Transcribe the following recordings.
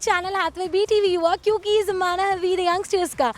Channel Hathaway BTV हुआ क्योंकि ज़माना है वीर यंगस्टर्स का।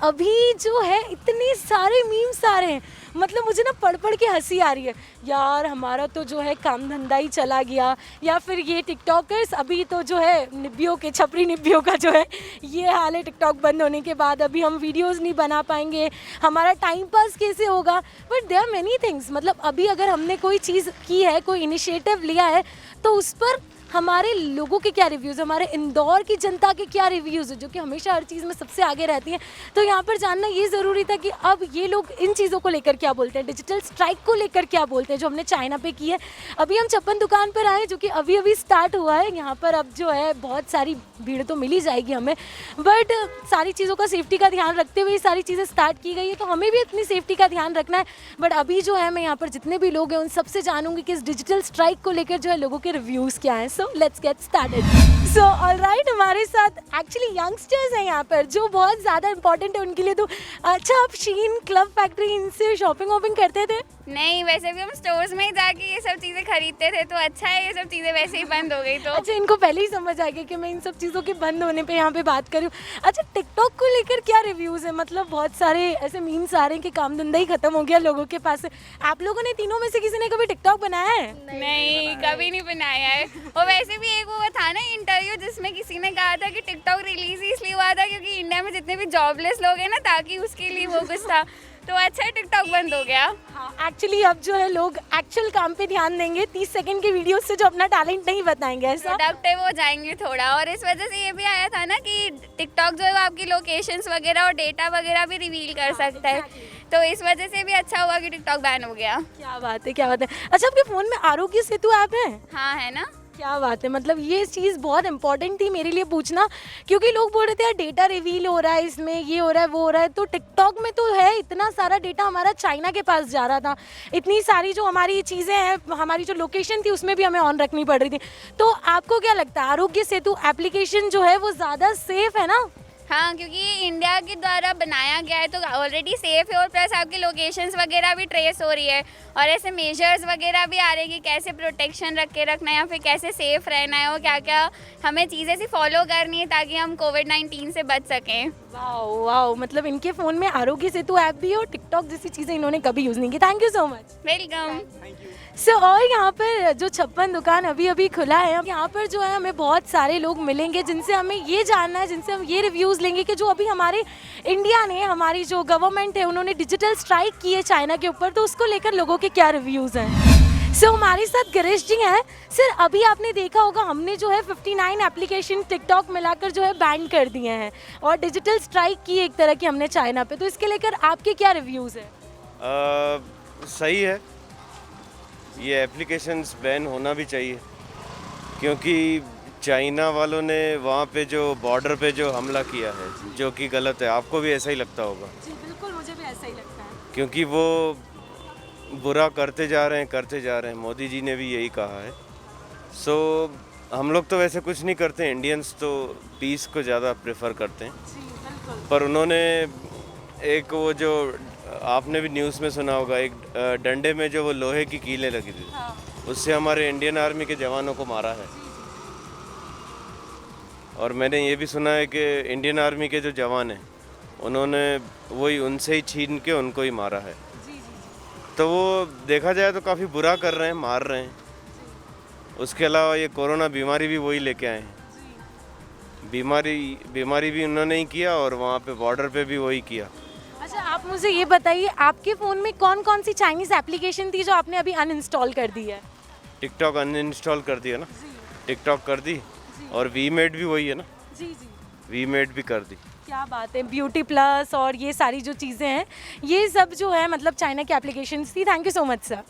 अभी जो है इतने सारे मीम्स आ रहे हैं, मतलब मुझे ना पढ़ पढ़ के हंसी आ रही है यार। हमारा तो जो है काम धंधा ही चला गया, या फिर ये टिकटॉकर्स अभी तो जो है निब्बियों के, छपरी निब्बियों का जो है ये हाल है। टिकटॉक बंद होने के बाद अभी हम वीडियोस नहीं बना पाएंगे, हमारा टाइम पास कैसे होगा। But there are many things, मतलब अभी अगर हमने कोई चीज़ की है, कोई इनिशिएटिव लिया है, तो उस पर हमारे लोगों के क्या रिव्यूज़, हमारे इंदौर की जनता के क्या रिव्यूज़ है, जो कि हमेशा हर चीज़ में सबसे आगे रहती हैं। तो यहाँ पर जानना ये ज़रूरी था कि अब ये लोग इन चीज़ों को लेकर क्या बोलते हैं, डिजिटल स्ट्राइक को लेकर क्या बोलते हैं जो हमने चाइना पे की है। अभी हम छप्पन दुकान पर आए, जो कि अभी अभी स्टार्ट हुआ है। यहाँ पर अब जो है बहुत सारी भीड़ तो मिल ही जाएगी हमें, बट सारी चीज़ों का सेफ्टी का ध्यान रखते हुए सारी चीज़ें स्टार्ट की गई है, तो हमें भी अपनी सेफ्टी का ध्यान रखना है। बट अभी जो है मैं यहाँ पर जितने भी लोग हैं उन सबसे जानूंगी कि इस डिजिटल स्ट्राइक को लेकर जो है लोगों के रिव्यूज़ क्या हैं। So let's get started. So alright, हमारे साथ एक्चुअली यंगस्टर्स हैं यहाँ पर जो बहुत ज़्यादा इंपॉर्टेंट है उनके लिए। तो अच्छा, आप शीन, क्लब फैक्ट्री, इनसे शॉपिंग वॉपिंग करते थे? नहीं, वैसे भी हम स्टोर्स में ही जाके ये सब चीज़ें खरीदते थे, तो अच्छा है ये सब चीज़ें वैसे ही बंद हो गई। तो अच्छा, इनको पहले ही समझ आ गया कि मैं इन सब चीज़ों के बंद होने पे यहाँ पे बात करूँ। अच्छा, टिकटॉक को लेकर क्या रिव्यूज़ है? मतलब बहुत सारे ऐसे मीम्स आ रहे हैं कि काम धंधा ही खत्म हो गया लोगों के पास। आप लोगों ने तीनों में से किसी ने कभी टिकटॉक बनाया है? नहीं, कभी नहीं बनाया है। और वैसे भी एक वो था ना इंटरव्यू जिसमें किसी ने कहा था कि टिकटॉक रिलीज ही इसलिए हुआ था क्योंकि इंडिया में जितने भी जॉबलेस लोग हैं ना, ताकि उसके लिए वो कुछ था। तो अच्छा है टिकटॉक बंद हो गया। हाँ, एक्चुअली अब जो है लोग एक्चुअल काम पे ध्यान देंगे, 30 सेकंड की वीडियो से जो अपना टैलेंट नहीं बताएंगे, ऐसा प्रोडक्टिव हो जाएंगे थोड़ा। और इस वजह से ये भी आया था ना कि टिकटॉक जो है वो आपकी लोकेशंस वगैरह और डेटा वगैरह भी रिवील कर सकता है, तो इस वजह से भी अच्छा हुआ कि टिकटॉक बैन हो गया। क्या बात है, क्या बात है। अच्छा, आपके फ़ोन में आरोग्य सेतु ऐप है? हाँ, है ना। क्या बात है, मतलब ये चीज़ बहुत इंपॉर्टेंट थी मेरे लिए पूछना, क्योंकि लोग बोल रहे थे यार डेटा रिवील हो रहा है इसमें, ये हो रहा है, वो हो रहा है। तो टिकटॉक में तो है इतना सारा डेटा हमारा चाइना के पास जा रहा था, इतनी सारी जो हमारी चीज़ें हैं, हमारी जो लोकेशन थी उसमें भी हमें ऑन रखनी पड़ रही थी। तो आपको क्या लगता है आरोग्य सेतु एप्लीकेशन जो है वो ज़्यादा सेफ है ना? हाँ, क्योंकि ये इंडिया के द्वारा बनाया गया है तो ऑलरेडी सेफ है, और प्लस आपकी लोकेशंस वगैरह भी ट्रेस हो रही है, और ऐसे मेजर्स वगैरह भी आ रहे हैं कि कैसे प्रोटेक्शन रख के रखना है या फिर कैसे सेफ रहना है, और क्या क्या हमें चीज़ें सी फॉलो करनी है ताकि हम कोविड-19 से बच सकें। वाओ वाओ, मतलब इनके फ़ोन में आरोग्य सेतु ऐप भी है और टिकटॉक जैसी चीज़ें इन्होंने कभी यूज़ नहीं की। Thank you so much. Welcome. So और यहाँ पर जो छप्पन दुकान अभी अभी खुला है, यहाँ पर जो है हमें बहुत सारे लोग मिलेंगे जिनसे हमें ये जानना है, जिनसे हम ये रिव्यूज़ लेंगे कि जो अभी हमारे इंडिया ने, हमारी जो गवर्नमेंट है, उन्होंने डिजिटल स्ट्राइक की है चाइना के ऊपर, तो उसको लेकर लोगों के क्या रिव्यूज़ हैं। सो हमारे साथ गिरीश जी हैं। सर, अभी आपने देखा होगा हमने जो है 59 एप्लीकेशन टिकटॉक मिलाकर जो है बैन कर दिए हैं और डिजिटल स्ट्राइक की एक तरह की हमने चाइना पे, तो इसके लेकर आपके क्या रिव्यूज़ हैं? सही है, ये एप्लीकेशंस बैन होना भी चाहिए, क्योंकि चाइना वालों ने वहाँ पे जो बॉर्डर पे जो हमला किया है, जो कि गलत है। आपको भी ऐसा ही लगता होगा? जी बिल्कुल, मुझे भी ऐसा ही लगता है, क्योंकि वो बुरा करते जा रहे हैं। मोदी जी ने भी यही कहा है। सो हम लोग तो वैसे कुछ नहीं करते, इंडियंस तो पीस को ज़्यादा प्रेफर करते हैं। जी बिल्कुल। पर उन्होंने एक वो जो आपने भी न्यूज़ में सुना होगा, एक डंडे में जो वो लोहे की कीलें लगी थी, हाँ। उससे हमारे इंडियन आर्मी के जवानों को मारा है। और मैंने ये भी सुना है कि इंडियन आर्मी के जो जवान हैं उन्होंने वही उनसे ही छीन के उनको ही मारा है। तो वो देखा जाए तो काफ़ी बुरा कर रहे हैं, मार रहे हैं। उसके अलावा ये कोरोना बीमारी भी वही लेके आए हैं। बीमारी भी उन्होंने ही किया और वहाँ पे बॉर्डर पे भी वही किया। अच्छा, आप मुझे ये बताइए, आपके फ़ोन में कौन कौन सी चाइनीज़ एप्लीकेशन थी जो आपने अभी अनइंस्टॉल कर दी है? टिकटॉक अनइंस्टॉल कर दिया ना, टिकटॉक कर दी, और वीमेड भी वही है ना, जी जी। वीमेड भी कर दी। क्या बात है, ब्यूटी प्लस और ये सारी जो चीज़ें हैं, ये सब जो है मतलब चाइना की एप्लीकेशंस थी। Thank you so much sir.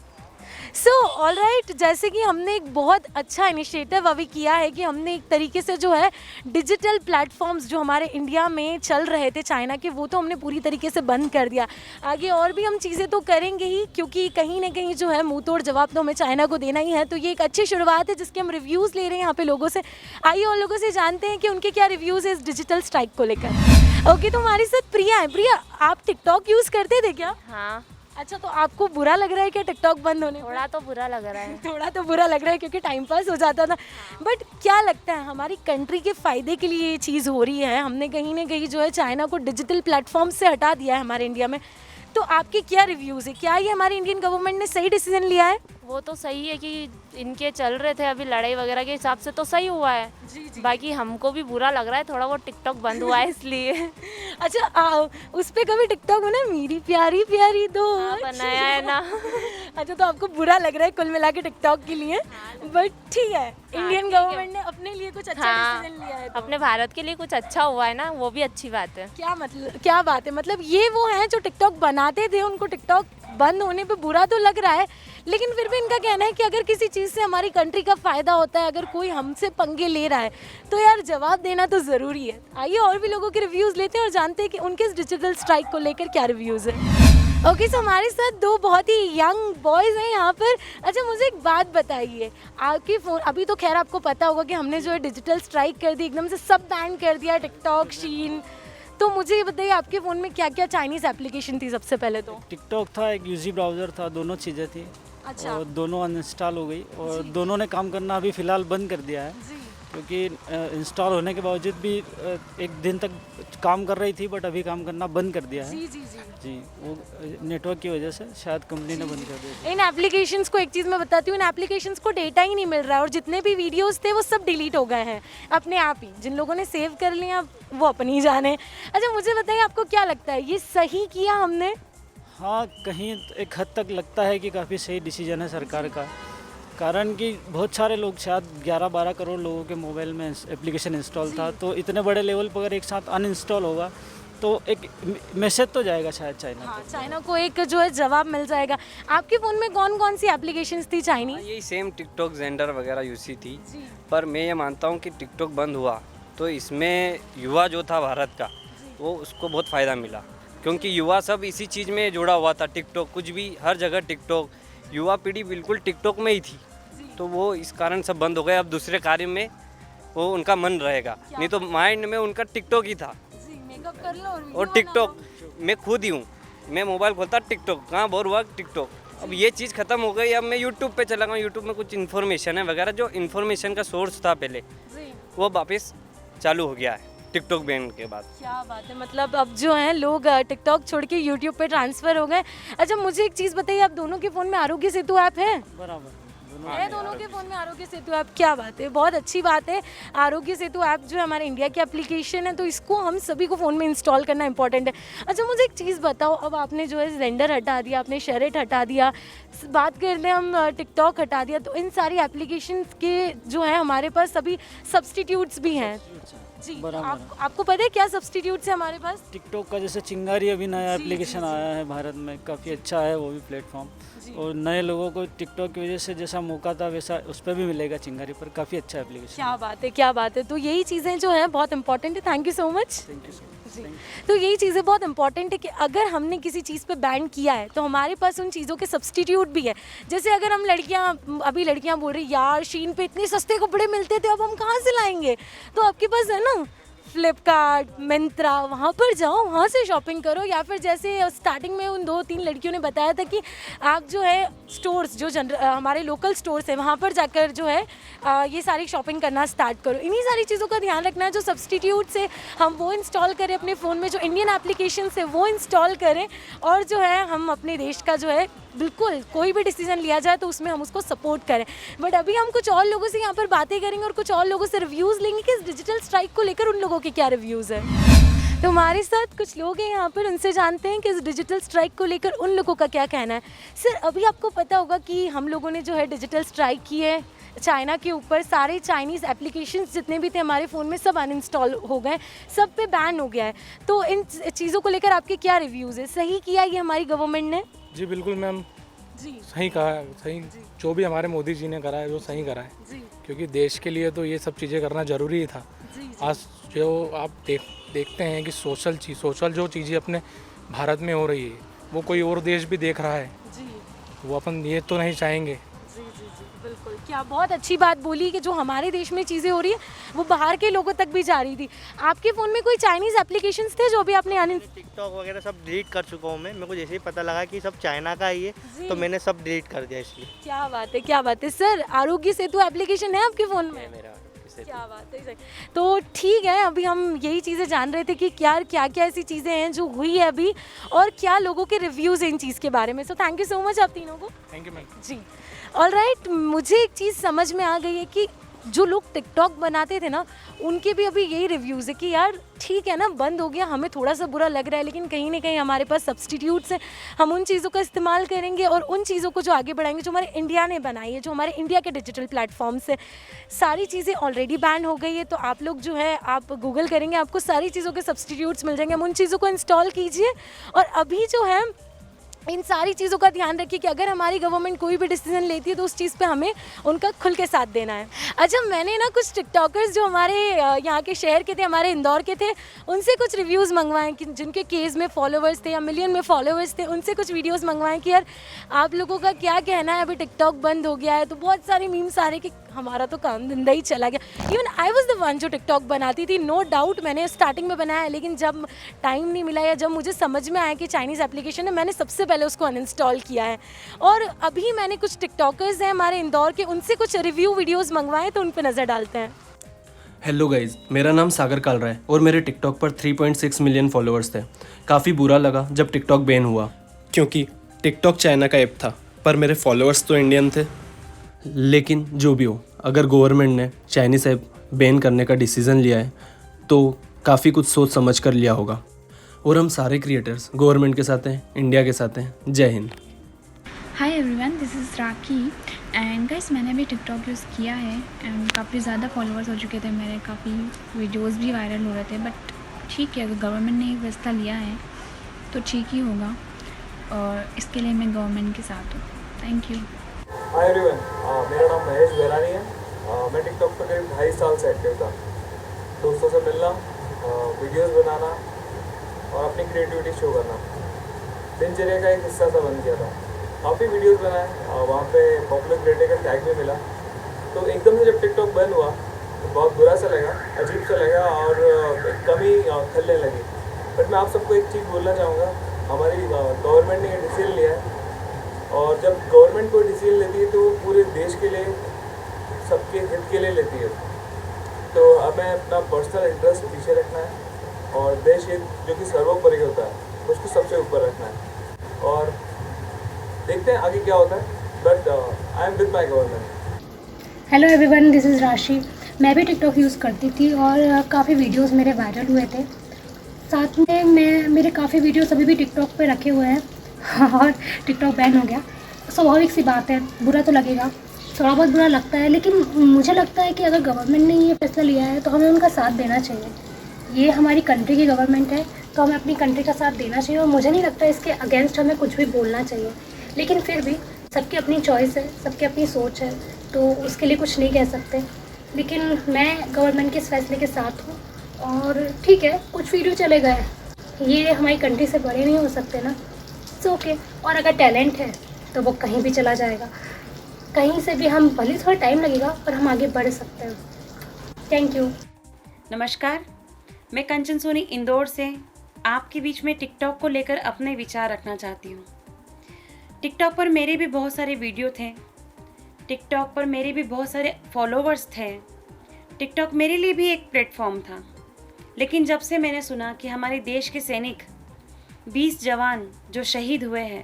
So alright, जैसे कि हमने एक बहुत अच्छा इनिशिएटिव अभी किया है कि हमने एक तरीके से जो है डिजिटल प्लेटफॉर्म्स जो हमारे इंडिया में चल रहे थे चाइना के, वो तो हमने पूरी तरीके से बंद कर दिया। आगे और भी हम चीज़ें तो करेंगे ही, क्योंकि कहीं ना कहीं जो है मुंह तोड़ जवाब तो हमें चाइना को देना ही है। तो ये एक अच्छी शुरुआत है जिसके हम रिव्यूज़ ले रहे हैं यहाँ पे लोगों से। आइए और लोगों से जानते हैं कि उनके क्या रिव्यूज़ है इस डिजिटल स्ट्राइक को लेकर। ओके, तो हमारे साथ प्रिया है। प्रिया, आप टिकटॉक यूज़ करते थे क्या? हाँ। अच्छा, तो आपको बुरा लग रहा है क्या टिकटॉक बंद होने पे? थोड़ा तो बुरा लग रहा है। थोड़ा तो बुरा लग रहा है क्योंकि टाइम पास हो जाता था, बट क्या लगता है हमारी कंट्री के फ़ायदे के लिए ये चीज़ हो रही है? हमने कहीं ना कहीं जो है चाइना को डिजिटल प्लेटफॉर्म से हटा दिया है हमारे इंडिया में, तो आपके क्या रिव्यूज़ है? क्या ये हमारी इंडियन गवर्नमेंट ने सही डिसीजन लिया है? वो तो सही है कि इनके चल रहे थे अभी लड़ाई वगैरह के हिसाब से तो सही हुआ है। बाकी हमको भी बुरा लग रहा है थोड़ा, वो टिकटॉक बंद हुआ है इसलिए। अच्छा, उस पे कभी टिकटॉक बना, मेरी प्यारी प्यारी दो बनाया है ना। अच्छा, तो आपको बुरा लग रहा है कुल मिला के टिकटॉक के लिए, बट ठीक है, इंडियन गवर्नमेंट ने अपने लिए कुछ अच्छा डिसीजन लिया है। तो अपने भारत के लिए कुछ अच्छा हुआ है ना, वो भी अच्छी बात है। क्या मतलब, क्या बात है, मतलब ये वो हैं जो टिकटॉक बनाते थे, उनको टिकटॉक बंद होने पे बुरा तो लग रहा है, लेकिन फिर भी इनका कहना है कि अगर किसी चीज़ से हमारी कंट्री का फ़ायदा होता है, अगर कोई हमसे पंगे ले रहा है तो यार जवाब देना तो ज़रूरी है। आइए और भी लोगों के रिव्यूज़ लेते हैं और जानते हैं कि उनके इस डिजिटल स्ट्राइक को लेकर क्या रिव्यूज़ है। ओके, सो हमारे साथ दो बहुत ही यंग बॉयज़ हैं यहाँ पर। अच्छा, मुझे एक बात बताइए, आपकी फ़ोन, अभी तो खैर आपको पता होगा कि हमने जो है डिजिटल स्ट्राइक कर दी, एकदम से सब बैन कर दिया, टिकटॉक, शीन, तो मुझे ये बताइए आपके फ़ोन में क्या क्या चाइनीज़ एप्लीकेशन थी? सबसे पहले तो टिकटॉक था, एक यूजी ब्राउज़र था, दोनों चीज़ें थी। अच्छा। और दोनों अनइंस्टॉल हो गई और दोनों ने काम करना अभी फ़िलहाल बंद कर दिया है, क्योंकि इंस्टॉल होने के बावजूद भी एक दिन तक काम कर रही थी, बट अभी काम करना बंद कर दिया है। जी, वो नेटवर्क की वजह से शायद कंपनी ने बंद कर दिया। इन एप्लीकेशंस को एक चीज़ मैं बताती हूँ, इन एप्लीकेशंस को डेटा ही नहीं मिल रहा है और जितने भी वीडियोस थे वो सब डिलीट हो गए हैं अपने आप ही। जिन लोगों ने सेव कर लिया वो अपनी जाने। अच्छा, मुझे बताइए आपको क्या लगता है, ये सही किया हमने? हाँ, कहीं एक हद तक लगता है कि काफ़ी सही डिसीजन है सरकार का, कारण कि बहुत सारे लोग, शायद 11-12 करोड़ लोगों के मोबाइल में एप्लीकेशन इंस्टॉल था, तो इतने बड़े लेवल पर अगर एक साथ अनइंस्टॉल होगा तो एक मैसेज तो जाएगा शायद चाइना हाँ, चाइना को एक जो है जवाब मिल जाएगा। आपके फ़ोन में कौन कौन सी एप्लीकेशंस थी चाइनीज़? यही सेम टिकटॉक, जेंडर वगैरह यूसी थी, पर मैं ये मानता हूँ कि टिकटॉक बंद हुआ तो इसमें युवा जो था भारत का, वो उसको बहुत फ़ायदा मिला, क्योंकि युवा सब इसी चीज़ में जुड़ा हुआ था। टिकटॉक, कुछ भी हर जगह टिकटॉक, युवा पीढ़ी बिल्कुल टिकटॉक में ही थी, तो वो इस कारण सब बंद हो गए। अब दूसरे कार्य में वो उनका मन रहेगा, नहीं तो माइंड में उनका टिकटॉक ही था। मेकअप कर लो और टिकटॉक मैं खुद ही हूँ, मैं मोबाइल खोलता टिकटॉक, कहाँ बोर हुआ टिकटॉक। अब ये चीज़ ख़त्म हो गई, अब मैं यूट्यूब पे चला गया, यूट्यूब में कुछ इन्फॉर्मेशन है वगैरह, जो इन्फॉर्मेशन का सोर्स था पहले, वो वापस चालू हो गया है टिकटॉक बैन के बाद। क्या बात है, मतलब अब जो है लोग टिकटॉक छोड़ के यूट्यूब पे ट्रांसफ़र हो गए। अच्छा, मुझे एक चीज़ बताइए, आप दोनों के फ़ोन में आरोग्य सेतु ऐप है? बराबर है दोनों के फ़ोन में आरोग्य सेतु ऐप। क्या बात है, बहुत अच्छी बात है। आरोग्य सेतु ऐप जो है हमारे इंडिया की एप्लीकेशन है, तो इसको हम सभी को फ़ोन में इंस्टॉल करना इंपॉर्टेंट है। अच्छा, मुझे एक चीज़ बताओ, अब आपने जो है जेंडर हटा दिया, आपने शेरेट हटा दिया, बात कर लें हम टिकटॉक हटा दिया, तो इन सारी एप्लीकेशन के जो है हमारे पास सभी सब्सटीट्यूट्स भी हैं। जी, तो आपको पता है क्या सब्सटीट्यूट्स है हमारे पास? टिकटॉक का जैसे चिंगारी अभी नया एप्लीकेशन आया है भारत में, काफ़ी अच्छा है वो भी प्लेटफॉर्म, और नए लोगों को टिकटॉक की वजह से जैसा मौका था वैसा उस पर भी मिलेगा चिंगारी पर, काफ़ी अच्छा एप्लीकेशन। क्या बात है, क्या बात है। तो यही चीज़ें जो हैं बहुत इंपॉर्टेंट है। Thank you so much. Thank you so much. तो यही चीज़ें बहुत इंपॉर्टेंट है कि अगर हमने किसी चीज़ पे बैन किया है तो हमारे पास उन चीज़ों के सब्सटीट्यूट भी है। जैसे अगर हम अभी लड़कियां बोल रही यार शीन पे इतने सस्ते कपड़े मिलते थे, अब हम कहाँ से लाएंगे, तो आपके पास है ना फ्लिपकार्ट, मिंत्रा, वहाँ पर जाओ, वहाँ से शॉपिंग करो। या फिर जैसे स्टार्टिंग में उन 2-3 लड़कियों ने बताया था कि आप जो है स्टोर्स, जो हमारे लोकल स्टोर्स हैं, वहाँ पर जाकर जो है ये सारी शॉपिंग करना स्टार्ट करो। इन्हीं सारी चीज़ों का ध्यान रखना है, जो सब्सटीट्यूट्स है हम वो इंस्टॉल करें अपने फ़ोन में, जो इंडियन एप्लीकेशंस है वो इंस्टॉल करें, और जो है हम अपने देश का जो है बिल्कुल कोई भी डिसीजन लिया जाए तो उसमें हम उसको सपोर्ट करें। बट अभी हम कुछ और लोगों से यहाँ पर बातें करेंगे और कुछ और लोगों से रिव्यूज़ लेंगे कि इस डिजिटल स्ट्राइक को लेकर उन लोगों के क्या रिव्यूज़ है। तो हमारे साथ कुछ लोग हैं यहाँ पर, उनसे जानते हैं कि इस डिजिटल स्ट्राइक को लेकर उन लोगों का क्या कहना है। सर, अभी आपको पता होगा कि हम लोगों ने जो है डिजिटल स्ट्राइक की है चाइना के ऊपर, सारे चाइनीज़ एप्लीकेशंस जितने भी थे हमारे फ़ोन में सब अनइंस्टॉल हो गए, सब पे बैन हो गया है। तो इन चीज़ों को लेकर आपके क्या रिव्यूज़ है? सही किया ये हमारी गवर्नमेंट ने? जी बिल्कुल मैम, जी सही कहा है, सही जो भी हमारे मोदी जी ने करा है वो सही करा है, जी क्योंकि देश के लिए तो ये सब चीज़ें करना ज़रूरी ही था। जी आज जो आप देखते हैं कि सोशल जो चीज़ें अपने भारत में हो रही है वो कोई और देश भी देख रहा है, जी वो अपन ये तो नहीं चाहेंगे। जी जी जी बिल्कुल। क्या बहुत अच्छी बात बोली कि जो हमारे देश में चीज़ें हो रही है वो बाहर के लोगों तक भी जा रही थी। आपके फ़ोन में कोई चाइनीज़ एप्लीकेशंस थे जो अभी आपने टिकटॉक वगैरह सब डिलीट कर चुका हूँ मैं। मेरे को जैसे ही पता लगा कि सब चाइना का ही है तो मैंने सब डिलीट कर दिया इसलिए। क्या बात है, क्या बात है सर। आरोग्य सेतु एप्लीकेशन है आपके फ़ोन में? क्या बात है सर। तो ठीक है, अभी हम यही चीज़ें जान रहे थे कि क्या क्या क्या ऐसी चीज़ें हैं जो हुई है अभी और क्या लोगों के रिव्यूज़ हैं इन चीज़ के बारे में। So thank you so much आप तीनों को। Thank you ma'am. जी ऑलराइट, मुझे एक चीज़ समझ में आ गई है कि जो लोग टिकटॉक बनाते थे ना उनके भी अभी यही रिव्यूज़ है कि यार ठीक है ना, बंद हो गया, हमें थोड़ा सा बुरा लग रहा है, लेकिन कहीं ना कहीं हमारे पास सब्सटीट्यूट्स हैं। हम उन चीज़ों का इस्तेमाल करेंगे और उन चीज़ों को जो आगे बढ़ाएंगे जो हमारे इंडिया ने बनाई है, जो हमारे इंडिया के डिजिटल प्लेटफॉर्म्स है। सारी चीज़ें ऑलरेडी बैन हो गई है, तो आप लोग जो है आप गूगल करेंगे आपको सारी चीज़ों के सब्सटीट्यूट्स मिल जाएंगे। हम उन चीज़ों को इंस्टॉल कीजिए और अभी जो है इन सारी चीज़ों का ध्यान रखिए कि अगर हमारी गवर्नमेंट कोई भी डिसीजन लेती है तो उस चीज़ पे हमें उनका खुल के साथ देना है। अच्छा, मैंने ना कुछ टिकटॉकर्स जो हमारे यहाँ के शहर के थे, हमारे इंदौर के थे, उनसे कुछ रिव्यूज़ मंगवाए कि जिनके केस में फॉलोअर्स थे या मिलियन में फॉलोअर्स थे, उनसे कुछ वीडियोज़ मंगवाएं कि यार आप लोगों का क्या कहना है, अभी टिकटॉक बंद हो गया है। तो बहुत सारे मीम्स आ रहे कि हमारा तो काम धंधा ही चला गया। Even I was the one जो टिकटॉक बनाती थी, नो डाउट मैंने स्टार्टिंग में बनाया, लेकिन जब टाइम नहीं मिला या जब मुझे समझ में आया कि चाइनीज़ एप्लीकेशन है, मैंने सबसे पहले उसको अनइंस्टॉल किया है। और अभी मैंने कुछ टिकटॉकर्स हैं हमारे इंदौर के, उनसे कुछ रिव्यू वीडियोज़ मंगवाए, तो उन पर नज़र डालते हैं। हेलो गाइज़, मेरा नाम सागर कालरा है और मेरे टिकटॉक पर 3.6 मिलियन फॉलोअर्स थे। काफ़ी बुरा लगा जब टिकटॉक बैन हुआ, क्योंकि टिकटॉक चाइना का ऐप था पर मेरे फॉलोअर्स तो इंडियन थे। लेकिन जो भी हो, अगर गवर्नमेंट ने चाइनीज़ ऐप बैन करने का डिसीज़न लिया है तो काफ़ी कुछ सोच समझ कर लिया होगा। और हम सारे क्रिएटर्स गवर्नमेंट के साथ हैं, इंडिया के साथ हैं। जय Hind. Hi everyone, this is rakhi and guys, मैंने भी टिकटॉक यूज़ किया है एंड काफ़ी ज़्यादा फॉलोअर्स हो चुके थे मेरे, काफ़ी वीडियोस भी वायरल हो रहे थे। बट ठीक है, अगर गवर्नमेंट ने फैसला लिया है तो ठीक ही होगा और इसके लिए मैं गवर्नमेंट के साथ हूँ। Thank you. हाय एवरीवन, मेरा नाम महेश बेरानी है। मैं टिकटॉक पर करीब 2.5 साल से एक्टिव था। दोस्तों से मिलना, वीडियोस बनाना और अपनी क्रिएटिविटी शो करना दिनचर्या का एक हिस्सा सा बन गया था। काफ़ी वीडियोस बनाए, वहाँ पे पॉपुलर क्रिएटर का टैग भी मिला। तो एकदम से जब टिकटॉक बंद हुआ तो बहुत बुरा सा लगा, अजीब सा लगा और एक कमी खलने लगी। बट मैं आप सबको एक चीज़ बोलना चाहूँगा, हमारी गवर्नमेंट ने ये डिसीजन लिया है और जब गवर्नमेंट कोई डिसीजन लेती है तो वो पूरे देश के लिए, सबके हित के लिए लेती है। तो हमें अपना पर्सनल इंटरेस्ट पीछे रखना है और देश हित जो कि सर्वोपरि होता है उसको सबसे ऊपर रखना है और देखते हैं आगे क्या होता है। But I am with my government. Hello everyone, this is राशि। मैं भी टिकटॉक यूज़ करती थी और काफ़ी वीडियोस मेरे वायरल हुए थे। साथ में मेरे काफ़ी वीडियोस अभी भी टिकटॉक पे रखे हुए हैं और टिकटॉक बैन हो गया। स्वाभाविक सी बात है, बुरा तो लगेगा, थोड़ा बहुत बुरा लगता है, लेकिन मुझे लगता है कि अगर गवर्नमेंट ने ये फैसला लिया है तो हमें उनका साथ देना चाहिए। ये हमारी कंट्री की गवर्नमेंट है तो हमें अपनी कंट्री का साथ देना चाहिए और मुझे नहीं लगता इसके अगेंस्ट हमें कुछ भी बोलना चाहिए। लेकिन फिर भी सबकी अपनी चॉइस है, सबकी अपनी सोच है, तो उसके लिए कुछ नहीं कह सकते। लेकिन मैं गवर्नमेंट के इस फैसले के साथ हूँ और ठीक है, कुछ वीडियो चले गए, ये हमारी कंट्री से बड़े नहीं हो सकते ना, इट्स ओके। और अगर टैलेंट है तो वो कहीं भी चला जाएगा, कहीं से भी हम, भले थोड़ा टाइम लगेगा पर हम आगे बढ़ सकते हैं। Thank you. नमस्कार, मैं कंचन सोनी इंदौर से आपके बीच में टिकटॉक को लेकर अपने विचार रखना चाहती हूँ। टिकटॉक पर मेरे भी बहुत सारे वीडियो थे, टिकटॉक पर मेरे भी बहुत सारे फॉलोवर्स थे, टिकटॉक मेरे लिए भी एक प्लेटफॉर्म था। लेकिन जब से मैंने सुना कि हमारे देश के सैनिक 20 जवान जो शहीद हुए हैं,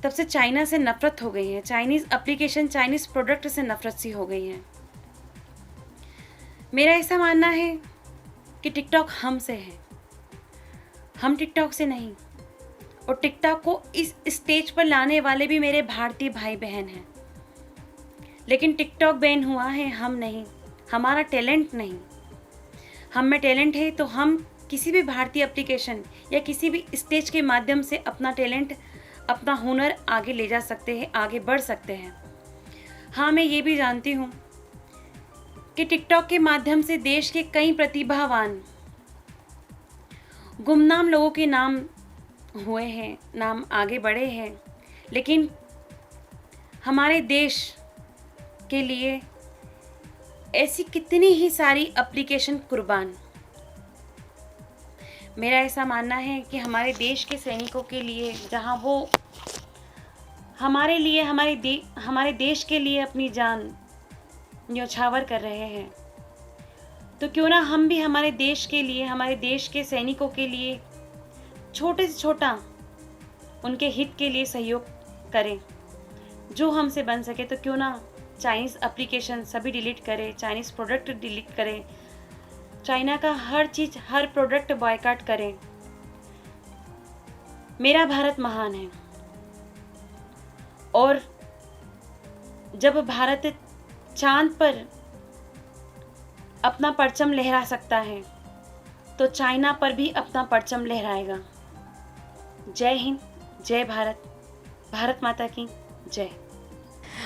तब से चाइना से नफ़रत हो गई है, चाइनीज़ एप्लीकेशन, चाइनीज़ प्रोडक्ट से नफ़रत सी हो गई है। मेरा ऐसा मानना है कि टिकटॉक हमसे है, हम टिकटॉक से नहीं। और टिकटॉक को इस स्टेज पर लाने वाले भी मेरे भारतीय भाई बहन हैं। लेकिन टिकटॉक बैन हुआ है, हम नहीं, हमारा टैलेंट नहीं। हम में टैलेंट है तो हम किसी भी भारतीय एप्लीकेशन या किसी भी स्टेज के माध्यम से अपना टैलेंट, अपना हुनर आगे ले जा सकते हैं, आगे बढ़ सकते हैं। हाँ, मैं ये भी जानती हूँ कि टिकटॉक के माध्यम से देश के कई प्रतिभावान गुमनाम लोगों के नाम हुए हैं, नाम आगे बढ़े हैं। लेकिन हमारे देश के लिए ऐसी कितनी ही सारी एप्लीकेशन कुर्बान। मेरा ऐसा मानना है कि हमारे देश के सैनिकों के लिए, जहां वो हमारे लिए हमारे देश के लिए अपनी जान न्यौछावर कर रहे हैं, तो क्यों ना हम भी हमारे देश के लिए, हमारे देश के सैनिकों के लिए छोटे से छोटा उनके हित के लिए सहयोग करें। जो हमसे बन सके तो क्यों ना चाइनीज़ एप्लीकेशन सभी डिलीट करें, चाइनीज़ प्रोडक्ट डिलीट करें, चाइना का हर चीज़, हर प्रोडक्ट बॉयकॉट करें। मेरा भारत महान है, और जब भारत चांद पर अपना परचम लहरा सकता है तो चाइना पर भी अपना परचम लहराएगा। जय हिंद, जय भारत, भारत माता की जय।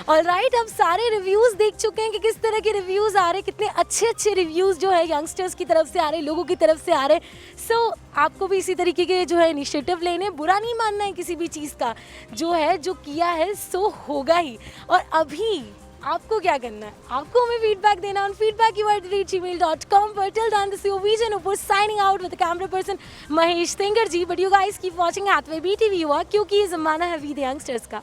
ऑलराइट, अब सारे रिव्यूज़ देख चुके हैं कि किस तरह के रिव्यूज़ आ रहे हैं, कितने अच्छे अच्छे रिव्यूज़ जो है यंगस्टर्स की तरफ से आ रहे हैं, लोगों की तरफ से आ रहे हैं। सो आपको भी इसी तरीके के जो है इनिशिएटिव लेने, बुरा नहीं मानना है किसी भी चीज़ का, जो है जो किया है सो होगा ही। और अभी आपको क्या करना है, आपको हमें फीडबैक देना on feedback@gmail.com पर। Till then this your vision ऊपर signing out with camera person Mahesh थिंगर ji. But you guys keep watching Hathway BTV Yuva, क्योंकि ये ज़माना है वी द यंगस्टर्स का।